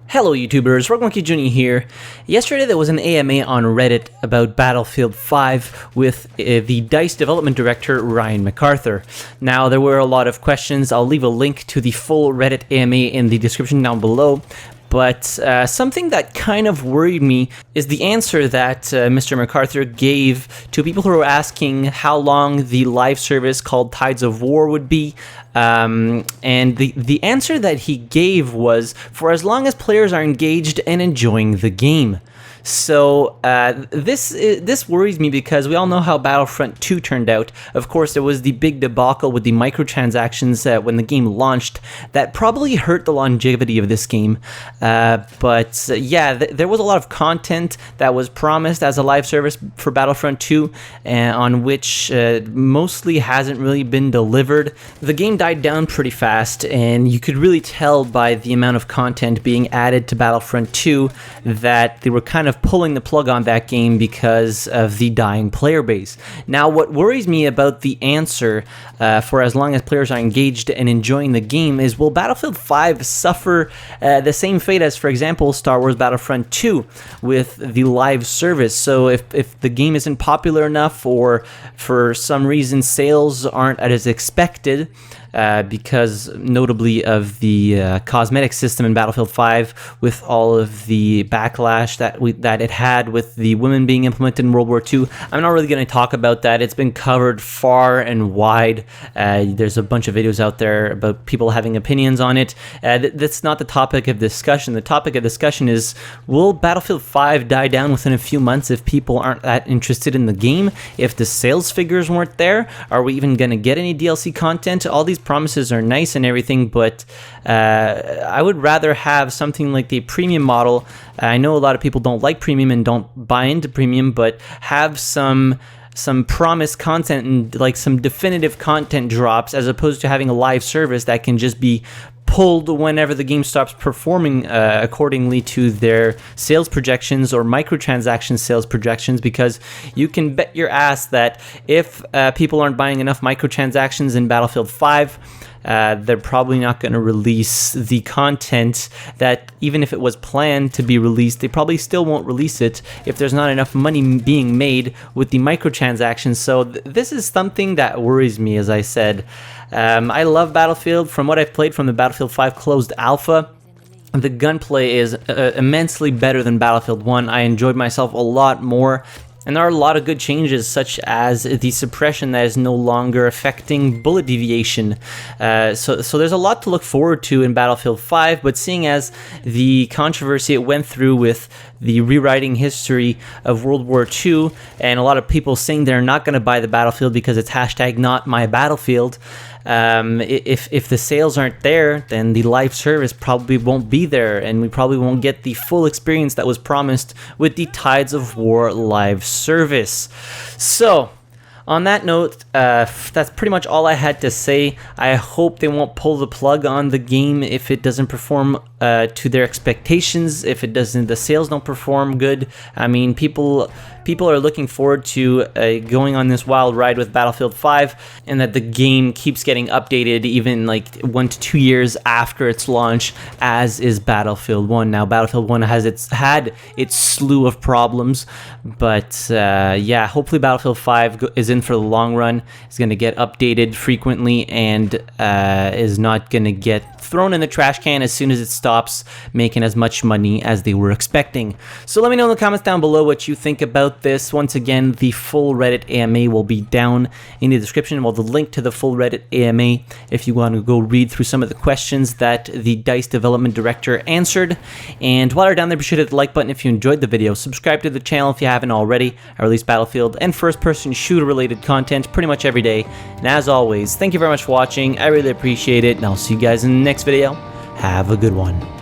Hello YouTubers, RogueMonkeyJr here. Yesterday there was an AMA on Reddit about Battlefield V with the DICE development director Ryan McArthur. Now there were a lot of questions. I'll leave a link to the full Reddit AMA in the description down below. But something that kind of worried me is the answer that Mr. McArthur gave to people who were asking how long the live service called Tides of War would be. And the answer that he gave was for as long as players are engaged and enjoying the game. So this worries me because we all know how Battlefront II turned out. Of course, there was the big debacle with the microtransactions when the game launched that probably hurt the longevity of this game. But yeah, there was a lot of content that was promised as a live service for Battlefront II, on which mostly hasn't really been delivered. The game died down pretty fast, and you could really tell by the amount of content being added to Battlefront II that they were kind of pulling the plug on that game because of the dying player base. Now, what worries me about the answer for as long as players are engaged and enjoying the game is, will Battlefield V suffer the same fate as, for example, Star Wars Battlefront II with the live service? So if the game isn't popular enough, or for some reason sales aren't as expected, because notably of the cosmetic system in Battlefield V, with all of the backlash that it had with the women being implemented in World War II. I'm not really going to talk about that. It's been covered far and wide. There's a bunch of videos out there about people having opinions on it. That's not the topic of discussion. The topic of discussion is, will Battlefield V die down within a few months if people aren't that interested in the game? If the sales figures weren't there, are we even going to get any DLC content? All these promises are nice and everything, but I would rather have something like the premium model. I know a lot of people don't like premium and don't buy into premium, but have some promised content and like some definitive content drops, as opposed to having a live service that can just be pulled whenever the game stops performing accordingly to their sales projections or microtransaction sales projections, because you can bet your ass that if people aren't buying enough microtransactions in Battlefield V, they're probably not going to release the content that, even if it was planned to be released, they probably still won't release it if there's not enough money being made with the microtransactions. So this is something that worries me, as I said. I love Battlefield. From what I've played from the Battlefield V closed alpha, the gunplay is immensely better than Battlefield 1. I enjoyed myself a lot more. And there are a lot of good changes, such as the suppression that is no longer affecting bullet deviation. So there's a lot to look forward to in Battlefield V, but seeing as the controversy it went through with the rewriting history of World War II, and a lot of people saying they're not going to buy the Battlefield because it's #NotMyBattlefield, if the sales aren't there, then the live service probably won't be there, and we probably won't get the full experience that was promised with the Tides of War live service. So, on that note, that's pretty much all I had to say. I hope they won't pull the plug on the game if it doesn't perform to their expectations. If it doesn't, the sales don't perform good. I mean, people are looking forward to going on this wild ride with Battlefield V, and that the game keeps getting updated even like 1 to 2 years after its launch, as is Battlefield 1. Now, Battlefield 1 has had its slew of problems, but yeah, hopefully Battlefield V is in for the long run. It's going to get updated frequently, and is not going to get thrown in the trash can as soon as it stops making as much money as they were expecting. So let me know in the comments down below what you think about this. Once again, the full Reddit AMA will be down in the description. Well, the link to the full Reddit AMA if you want to go read through some of the questions that the DICE development director answered. And while you're down there, be sure to hit the like button if you enjoyed the video. Subscribe to the channel if you haven't already. I release Battlefield and first-person shooter-related content pretty much every day. And as always, thank you very much for watching. I really appreciate it, and I'll see you guys in the next video. Have a good one.